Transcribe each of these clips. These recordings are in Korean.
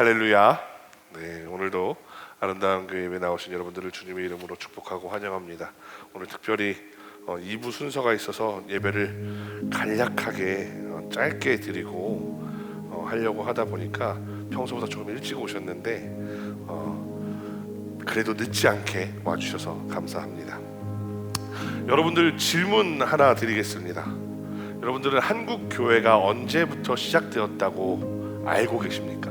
할렐루야. 네, 오늘도 아름다운 교회 예배 나오신 여러분들을 주님의 이름으로 축복하고 환영합니다. 오늘 특별히 2부 순서가 있어서 예배를 간략하게 짧게 드리고 하려고 하다 보니까 평소보다 조금 일찍 오셨는데 그래도 늦지 않게 와주셔서 감사합니다. 여러분들 질문 하나 드리겠습니다. 여러분들은 한국 교회가 언제부터 시작되었다고 알고 계십니까?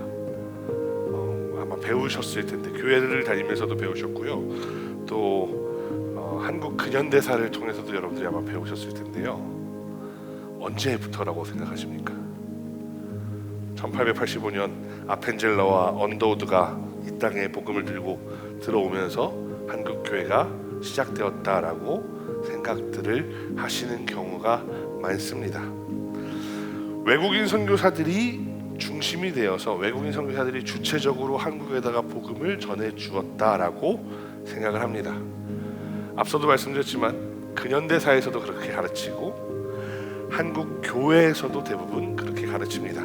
아마 배우셨을 텐데 교회를 다니면서도 배우셨고요. 또 한국 근현대사를 통해서도 여러분들이 아마 배우셨을 텐데요. 언제부터라고 생각하십니까? 1885년 아펜젤러와 언더우드가 이 땅에 복음을 들고 들어오면서 한국 교회가 시작되었다라고 생각들을 하시는 경우가 많습니다. 외국인 선교사들이 중심이 되어서 외국인 선교사들이 주체적으로 한국에다가 복음을 전해 주었다라고 생각을 합니다. 앞서도 말씀드렸지만 근현대사에서도 그렇게 가르치고 한국 교회에서도 대부분 그렇게 가르칩니다.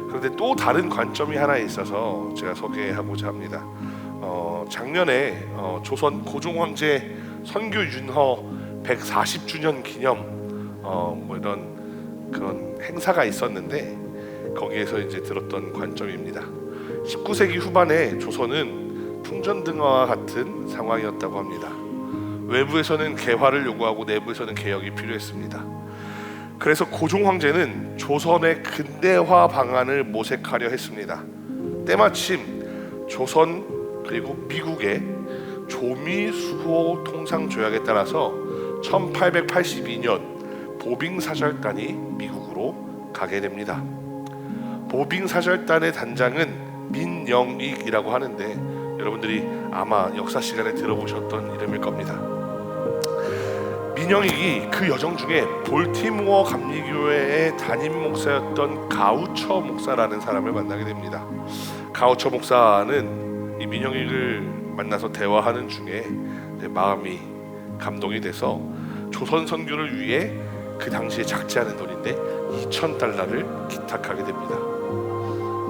그런데 또 다른 관점이 하나 있어서 제가 소개하고자 합니다. 작년에 조선 고종황제 선교 윤허 140주년 기념 이런 그런 행사가 있었는데 거기에서 이제 들었던 관점입니다. 19세기 후반에 조선은 풍전등화와 같은 상황이었다고 합니다. 외부에서는 개화를 요구하고 내부에서는 개혁이 필요했습니다. 그래서 고종 황제는 조선의 근대화 방안을 모색하려 했습니다. 때마침 조선 그리고 미국의 조미 수호 통상 조약에 따라서 1882년 보빙사절단이 미국으로 가게 됩니다. 보빙사절단의 단장은 민영익이라고 하는데 여러분들이 아마 역사 시간에 들어보셨던 이름일 겁니다. 민영익이 그 여정 중에 볼티모어 감리교회의 담임 목사였던 가우처 목사라는 사람을 만나게 됩니다. 가우처 목사는 이 민영익을 만나서 대화하는 중에 마음이 감동이 돼서 조선 선교를 위해 그 당시에 작지 않은 돈인데 $2,000를 기탁하게 됩니다.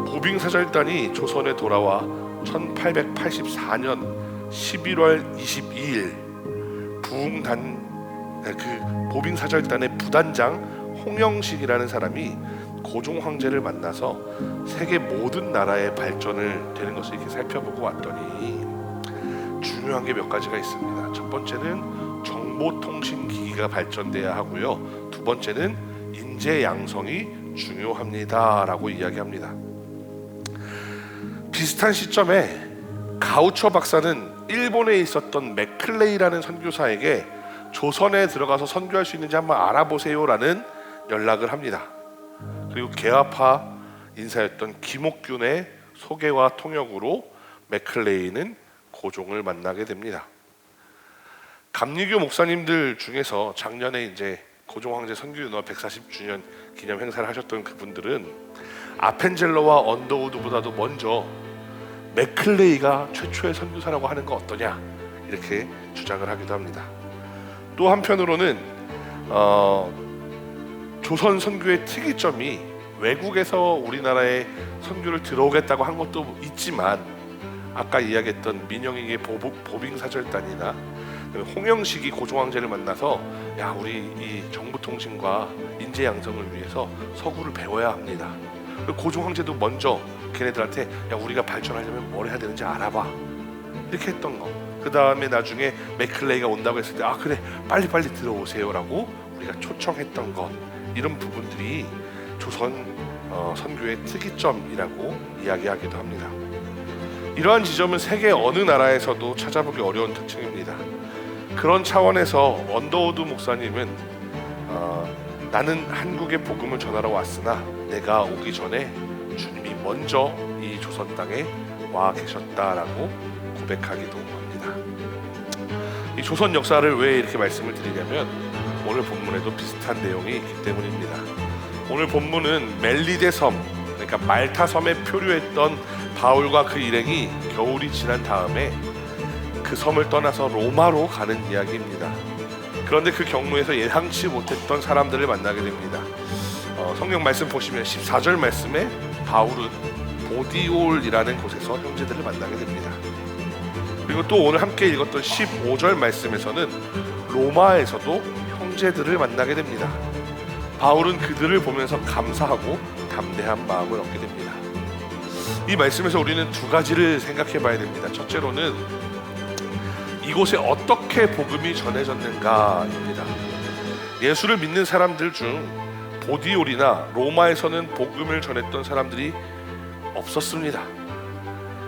보빙사절단이 조선에 돌아와 1884년 11월 22일 그 보빙사절단의 부단장 홍영식이라는 사람이 고종 황제를 만나서 세계 모든 나라의 발전을 되는 것을 이렇게 살펴보고 왔더니 중요한 게 몇 가지가 있습니다. 첫 번째는 정보통신기기가 발전돼야 하고요. 두 번째는 인재 양성이 중요합니다라고 이야기합니다. 비슷한 시점에 가우처 박사는 일본에 있었던 맥클레이라는 선교사에게 조선에 들어가서 선교할 수 있는지 한번 알아보세요라는 연락을 합니다. 그리고 개화파 인사였던 김옥균의 소개와 통역으로 맥클레이는 고종을 만나게 됩니다. 감리교 목사님들 중에서 작년에 이제 고종 황제 선교윤허 140주년 기념 행사를 하셨던 그분들은 아펜젤러와 언더우드보다도 먼저 맥클레이가 최초의 선교사라고 하는 거 어떠냐 이렇게 주장을 하기도 합니다. 또 한편으로는 조선 선교의 특이점이 외국에서 우리나라에 선교를 들어오겠다고 한 것도 있지만 아까 이야기했던 민영익의 보빙사절단이나 홍영식이 고종황제를 만나서 야 우리 이 정보통신과 인재 양성을 위해서 서구를 배워야 합니다. 고종황제도 먼저 걔네들한테 야 우리가 발전하려면 뭘 해야 되는지 알아봐 이렇게 했던 거. 그 다음에 나중에 맥클레이가 온다고 했을 때 아 그래 빨리빨리 들어오세요라고 우리가 초청했던 것, 이런 부분들이 조선 선교의 특이점이라고 이야기하기도 합니다. 이러한 지점은 세계 어느 나라에서도 찾아보기 어려운 특징입니다. 그런 차원에서 언더우드 목사님은 나는 한국의 복음을 전하러 왔으나 내가 오기 전에 주님이 먼저 이 조선 땅에 와 계셨다라고 고백하기도 합니다. 이 조선 역사를 왜 이렇게 말씀을 드리냐면 오늘 본문에도 비슷한 내용이 있기 때문입니다. 오늘 본문은 멜리데 섬, 그러니까 말타 섬에 표류했던 바울과 그 일행이 겨울이 지난 다음에 그 섬을 떠나서 로마로 가는 이야기입니다. 그런데 그 경로에서 예상치 못했던 사람들을 만나게 됩니다. 성경 말씀 보시면 14절 말씀에 바울은 보디올이라는 곳에서 형제들을 만나게 됩니다. 그리고 또 오늘 함께 읽었던 15절 말씀에서는 로마에서도 형제들을 만나게 됩니다. 바울은 그들을 보면서 감사하고 담대한 마음을 얻게 됩니다. 이 말씀에서 우리는 두 가지를 생각해 봐야 됩니다. 첫째로는 이곳에 어떻게 복음이 전해졌는가입니다. 예수를 믿는 사람들 중 보디올이나 로마에서는 복음을 전했던 사람들이 없었습니다.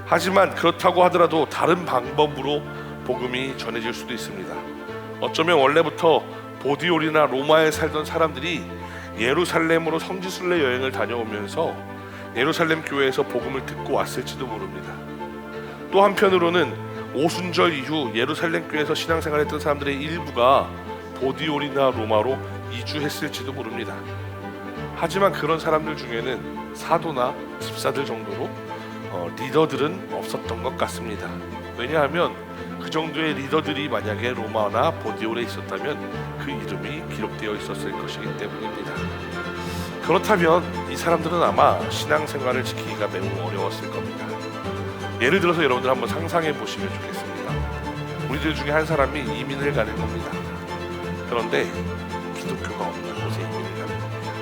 하지만 그렇다고 하더라도 다른 방법으로 복음이 전해질 수도 있습니다. 어쩌면 원래부터 보디올이나 로마에 살던 사람들이 예루살렘으로 성지순례 여행을 다녀오면서 예루살렘 교회에서 복음을 듣고 왔을지도 모릅니다. 또 한편으로는 오순절 이후 예루살렘 교회에서 신앙생활했던 사람들의 일부가 보디올이나 로마로 이주했을지도 모릅니다. 하지만 그런 사람들 중에는 사도나 집사들 정도로 리더들은 없었던 것 같습니다. 왜냐하면 그 정도의 리더들이 만약에 로마나 보디올에 있었다면 그 이름이 기록되어 있었을 것이기 때문입니다. 그렇다면 이 사람들은 아마 신앙생활을 지키기가 매우 어려웠을 겁니다. 예를 들어서 여러분들 한번 상상해 보시면 좋겠습니다. 우리들 중에 한 사람이 이민을 가는 겁니다. 그런데 기독교가 없는 곳에 이민을 가는 겁니다.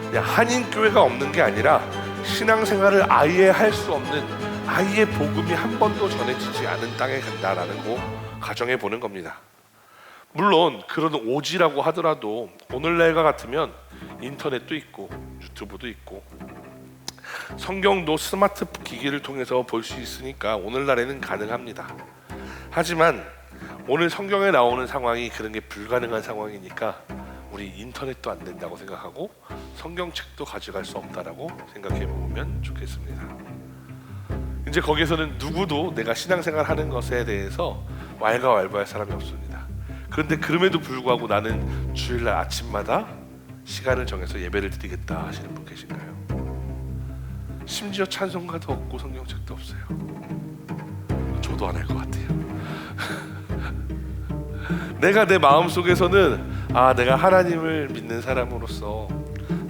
그냥 한인교회가 없는 게 아니라 신앙생활을 아예 할 수 없는, 아예 복음이 한 번도 전해지지 않은 땅에 간다라는 거 가정해 보는 겁니다. 물론 그런 오지라고 하더라도 오늘날과 같으면 인터넷도 있고 유튜브도 있고 성경도 스마트 기기를 통해서 볼 수 있으니까 오늘날에는 가능합니다. 하지만 오늘 성경에 나오는 상황이 그런 게 불가능한 상황이니까 우리 인터넷도 안 된다고 생각하고 성경책도 가져갈 수 없다라고 생각해 보면 좋겠습니다. 이제 거기에서는 누구도 내가 신앙생활 하는 것에 대해서 왈가왈부할 사람이 없습니다. 그런데 그럼에도 불구하고 나는 주일날 아침마다 시간을 정해서 예배를 드리겠다 하시는 분 계신가요? 심지어 찬송가도 없고 성경책도 없어요. 저도 안 할 것 같아요. 내가 내 마음속에서는 내가 하나님을 믿는 사람으로서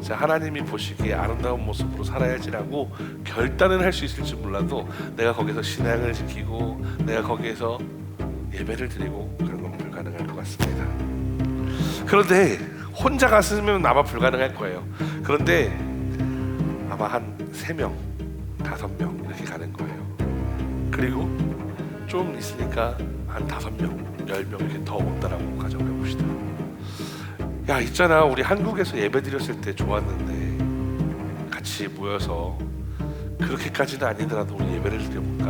하나님이 보시기에 아름다운 모습으로 살아야지라고 결단은 할 수 있을지 몰라도 내가 거기서 신앙을 지키고 내가 거기에서 예배를 드리고 그런 건 불가능할 것 같습니다. 그런데 혼자 갔으면 아마 불가능할 거예요. 그런데 아마 한 3명, 5명 이렇게 가는 거예요. 그리고 좀 있으니까 한 5명, 10명 이렇게 더 온다라고 가정해 봅시다. 야, 있잖아, 우리 한국에서 예배 드렸을 때 좋았는데 같이 모여서 그렇게까지는 아니더라도 우리 예배를 드려볼까?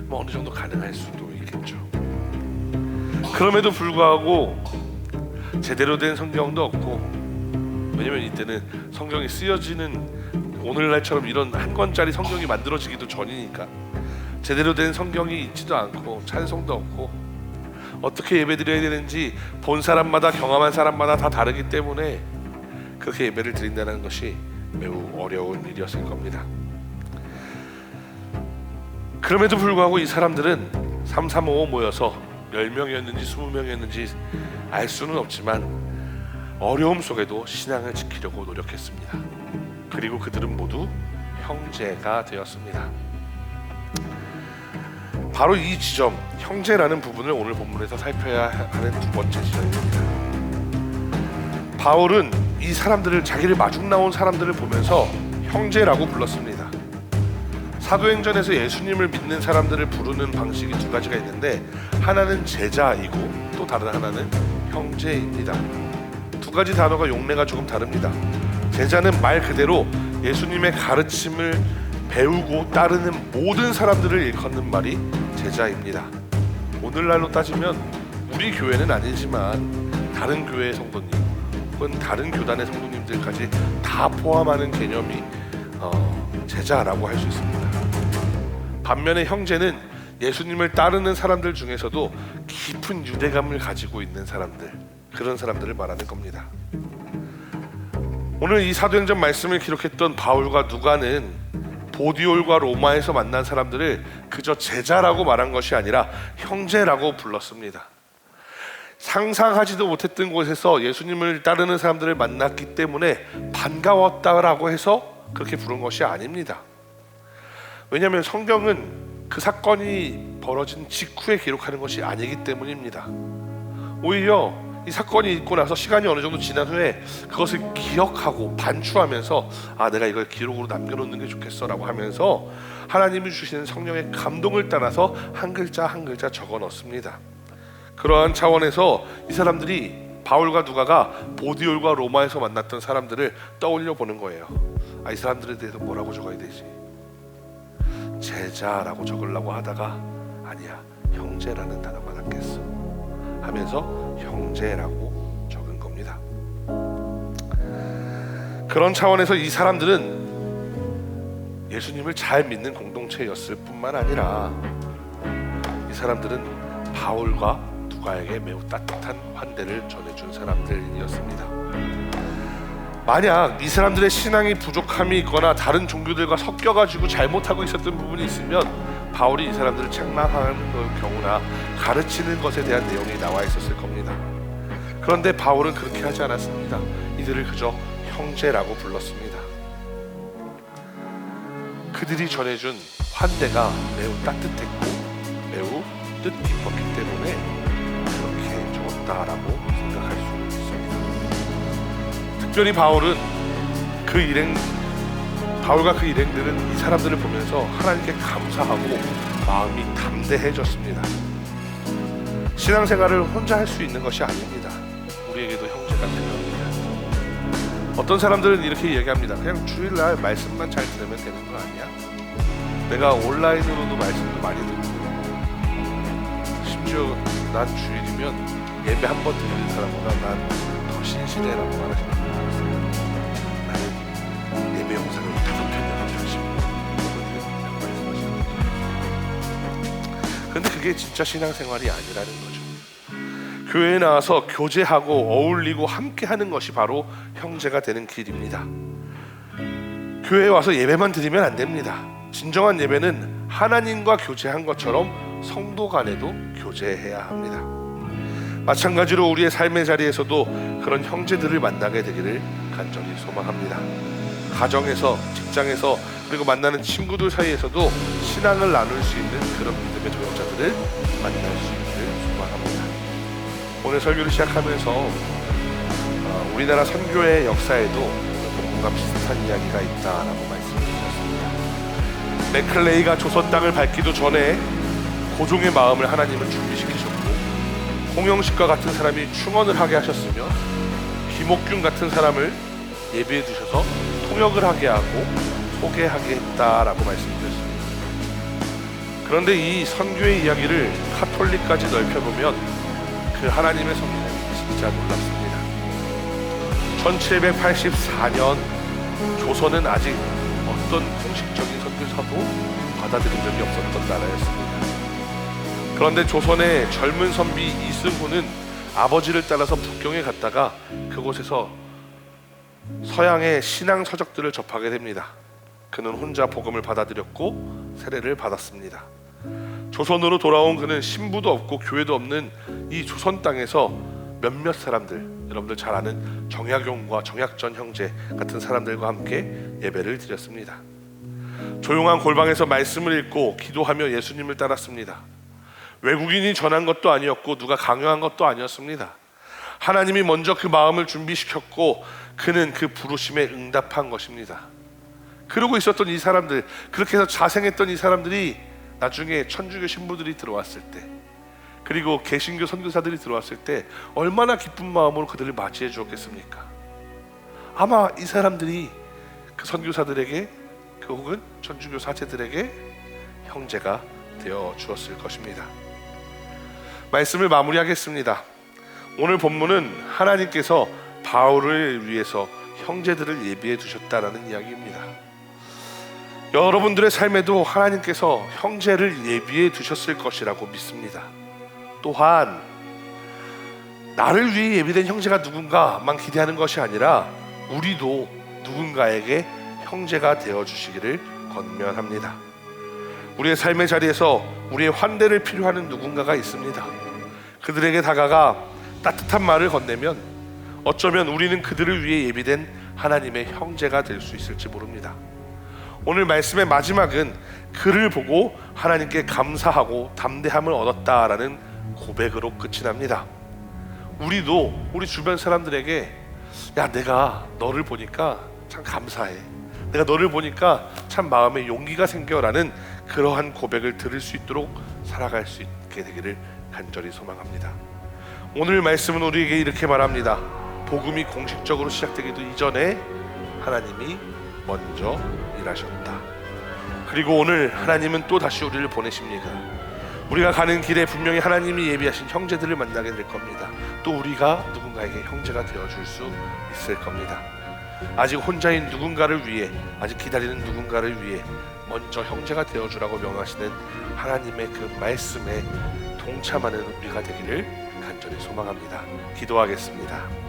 뭐 어느 정도 가능할 수도 있겠죠. 그럼에도 불구하고 제대로 된 성경도 없고, 왜냐면 이때는 성경이 쓰여지는 오늘날처럼 이런 한 권짜리 성경이 만들어지기도 전이니까 제대로 된 성경이 있지도 않고 찬송도 없고 어떻게 예배드려야 되는지 본 사람마다 경험한 사람마다 다 다르기 때문에 그렇게 예배를 드린다는 것이 매우 어려운 일이었을 겁니다. 그럼에도 불구하고 이 사람들은 335 모여서 10명이었는지 20명이었는지 알 수는 없지만 어려움 속에도 신앙을 지키려고 노력했습니다. 그리고 그들은 모두 형제가 되었습니다. 바로 이 지점, 형제라는 부분을 오늘 본문에서 살펴야 하는 두 번째 지점입니다. 바울은 이 사람들을, 자기를 마중 나온 사람들을 보면서 형제라고 불렀습니다. 사도행전에서 예수님을 믿는 사람들을 부르는 방식이 두 가지가 있는데 하나는 제자이고 또 다른 하나는 형제입니다. 두 가지 단어가 용례가 조금 다릅니다. 제자는 말 그대로 예수님의 가르침을 배우고 따르는 모든 사람들을 일컫는 말이 제자입니다. 오늘날로 따지면 우리 교회는 아니지만 다른 교회의 성도님 혹은 다른 교단의 성도님들까지 다 포함하는 개념이 제자라고 할 수 있습니다. 반면에 형제는 예수님을 따르는 사람들 중에서도 깊은 유대감을 가지고 있는 사람들, 그런 사람들을 말하는 겁니다. 오늘 이 사도행전 말씀을 기록했던 바울과 누가는 보디올과 로마에서 만난 사람들을 그저 제자라고 말한 것이 아니라 형제라고 불렀습니다. 상상하지도 못했던 곳에서 예수님을 따르는 사람들을 만났기 때문에 반가웠다라고 해서 그렇게 부른 것이 아닙니다. 왜냐하면 성경은 그 사건이 벌어진 직후에 기록하는 것이 아니기 때문입니다. 오히려 이 사건이 있고 나서 시간이 어느 정도 지난 후에 그것을 기억하고 반추하면서 내가 이걸 기록으로 남겨놓는 게 좋겠어 라고 하면서 하나님이 주시는 성령의 감동을 따라서 한 글자 한 글자 적어 넣습니다. 그러한 차원에서 이 사람들이 바울과 누가가 보디올과 로마에서 만났던 사람들을 떠올려 보는 거예요. 이 사람들에 대해서 뭐라고 적어야 되지? 제자라고 적으려고 하다가 아니야, 형제라는 단어가 낫겠어 하면서 형제라고 적은 겁니다. 그런 차원에서 이 사람들은 예수님을 잘 믿는 공동체였을 뿐만 아니라 이 사람들은 바울과 누가에게 매우 따뜻한 환대를 전해준 사람들이었습니다. 만약 이 사람들의 신앙이 부족함이 있거나 다른 종교들과 섞여가지고 잘못하고 있었던 부분이 있으면 바울이 이 사람들을 책망하는 경우나 가르치는 것에 대한 내용이 나와 있었을 겁니다. 그런데 바울은 그렇게 하지 않았습니다. 이들을 그저 형제라고 불렀습니다. 그들이 전해준 환대가 매우 따뜻했고 매우 뜻깊었기 때문에 그렇게 적었다라고 생각할 수 있습니다. 특별히 바울과 그 일행들은 이 사람들을 보면서 하나님께 감사하고 마음이 담대해졌습니다. 신앙생활을 혼자 할 수 있는 것이 아닙니다. 우리에게도 형제가 필요합니다. 어떤 사람들은 이렇게 이야기합니다. 그냥 주일날 말씀만 잘 들으면 되는 거 아니야? 내가 온라인으로도 말씀도 많이 듣고 심지어 난 주일이면 예배 한 번 드리는 사람보다 난 더 신실해라고 말하시는 분이 있어요. 나는 예배 영상을 5편, 6편씩 말씀하시는 거죠. 근데 그게 진짜 신앙생활이 아니라는 거죠. 교회에 나와서 교제하고 어울리고 함께하는 것이 바로 형제가 되는 길입니다. 교회에 와서 예배만 드리면 안 됩니다. 진정한 예배는 하나님과 교제한 것처럼 성도 간에도 교제해야 합니다. 마찬가지로 우리의 삶의 자리에서도 그런 형제들을 만나게 되기를 간절히 소망합니다. 가정에서, 직장에서, 그리고 만나는 친구들 사이에서도 신앙을 나눌 수 있는 그런 믿음의 동역자들을 만날 수 있기를 소망합니다. 오늘 설교를 시작하면서 우리나라 선교의 역사에도 뭔가 비슷한 이야기가 있다라고 말씀을 드렸습니다. 맥클레이가 조선 땅을 밟기도 전에 고종의 마음을 하나님은 준비시키셨고, 홍영식과 같은 사람이 충언을 하게 하셨으며, 김옥균 같은 사람을 예비해 두셔서 통역을 하게 하고 소개하게 했다라고 말씀드렸습니다. 그런데 이 선교의 이야기를 카톨릭까지 넓혀보면 그 하나님의 섭리는 진짜 놀랍습니다. 1784년 조선은 아직 어떤 공식적인 선교사도 받아들인 적이 없었던 나라였습니다. 그런데 조선의 젊은 선비 이승후는 아버지를 따라서 북경에 갔다가 그곳에서 서양의 신앙 서적들을 접하게 됩니다. 그는 혼자 복음을 받아들였고 세례를 받았습니다. 조선으로 돌아온 그는 신부도 없고 교회도 없는 이 조선 땅에서 몇몇 사람들, 여러분들 잘 아는 정약용과 정약전 형제 같은 사람들과 함께 예배를 드렸습니다. 조용한 골방에서 말씀을 읽고 기도하며 예수님을 따랐습니다. 외국인이 전한 것도 아니었고 누가 강요한 것도 아니었습니다. 하나님이 먼저 그 마음을 준비시켰고 그는 그 부르심에 응답한 것입니다. 그러고 있었던 이 사람들, 그렇게 해서 자생했던 이 사람들이 나중에 천주교 신부들이 들어왔을 때, 그리고 개신교 선교사들이 들어왔을 때 얼마나 기쁜 마음으로 그들을 맞이해 주었겠습니까? 아마 이 사람들이 그 선교사들에게, 그 혹은 천주교 사제들에게 형제가 되어 주었을 것입니다. 말씀을 마무리하겠습니다. 오늘 본문은 하나님께서 바울을 위해서 형제들을 예비해 두셨다라는 이야기입니다. 여러분들의 삶에도 하나님께서 형제를 예비해 두셨을 것이라고 믿습니다. 또한 나를 위해 예비된 형제가 누군가만 기대하는 것이 아니라 우리도 누군가에게 형제가 되어 주시기를 권면합니다. 우리의 삶의 자리에서 우리의 환대를 필요하는 누군가가 있습니다. 그들에게 다가가 따뜻한 말을 건네면 어쩌면 우리는 그들을 위해 예비된 하나님의 형제가 될 수 있을지 모릅니다. 오늘 말씀의 마지막은 그를 보고 하나님께 감사하고 담대함을 얻었다라는 고백으로 끝이 납니다. 우리도 우리 주변 사람들에게 야, 내가 너를 보니까 참 감사해, 내가 너를 보니까 참 마음에 용기가 생겨라는 그러한 고백을 들을 수 있도록 살아갈 수 있게 되기를 간절히 소망합니다. 오늘 말씀은 우리에게 이렇게 말합니다. 복음이 공식적으로 시작되기도 이전에 하나님이 먼저 일하셨다. 그리고 오늘 하나님은 또 다시 우리를 보내십니다. 우리가 가는 길에 분명히 하나님이 예비하신 형제들을 만나게 될 겁니다. 또 우리가 누군가에게 형제가 되어줄 수 있을 겁니다. 아직 혼자인 누군가를 위해, 아직 기다리는 누군가를 위해 먼저 형제가 되어주라고 명하시는 하나님의 그 말씀에 동참하는 우리가 되기를 간절히 소망합니다. 기도하겠습니다.